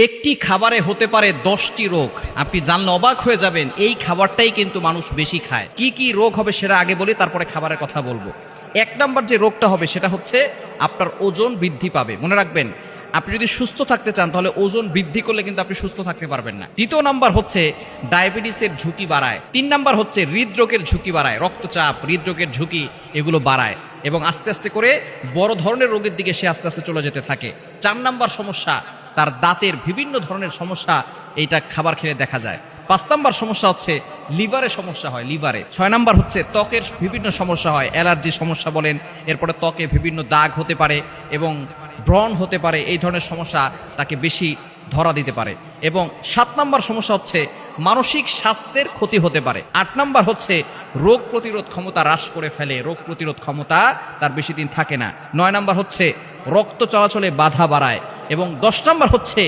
একটি খাবারে হতে পারে 10টি রোগ। আপনি জানলে অবাক হয়ে যাবেন, এই খাবারটাই কিন্তু মানুষ বেশি খায়। কি কি রোগ হবে সেটা আগে বলি, তারপরে খাবারের কথা বলবো। 1 নাম্বার যে রোগটা হবে সেটা হচ্ছে আপনার ওজন বৃদ্ধি পাবে। মনে রাখবেন, আপনি যদি সুস্থ থাকতে চান তাহলে ওজন বৃদ্ধি করলে কিন্তু আপনি সুস্থ থাকতে পারবেন না। 2 নাম্বার হচ্ছে ডায়াবেটিসের ঝুঁকি বাড়ায়। 3 নাম্বার হচ্ছে হৃদরোগের ঝুঁকি বাড়ায়, রক্তচাপ, হৃদরোগের ঝুঁকি এগুলো বাড়ায় এবং আস্তে আস্তে করে বড় ধরনের রোগের দিকে সে আস্তে আস্তে চলে যেতে থাকে। 4 নাম্বার সমস্যা, তার দাঁতের বিভিন্ন ধরনের সমস্যা এইটা খাবার খেলে দেখা যায়। 5 নাম্বার সমস্যা হচ্ছে লিভারে সমস্যা হয়, লিভারে। 6 নাম্বার হচ্ছে ত্বকের বিভিন্ন সমস্যা হয়, অ্যালার্জি সমস্যা বলেন, এরপরে ত্বকে বিভিন্ন দাগ হতে পারে এবং ব্রণ হতে পারে। এই ধরনের সমস্যা তাকে বেশি ধরা দিতে পারে। এবং 7 নাম্বার সমস্যা হচ্ছে মানসিক স্বাস্থ্যের ক্ষতি হতে পারে। 8 নাম্বার হচ্ছে রোগ প্রতিরোধ ক্ষমতা হ্রাস করে ফেলে, রোগ প্রতিরোধ ক্ষমতা তার বেশি দিন থাকে না। 9 নাম্বার হচ্ছে রক্ত চলাচলে বাধা বাড়ায় এবং 10 নাম্বার হচ্ছে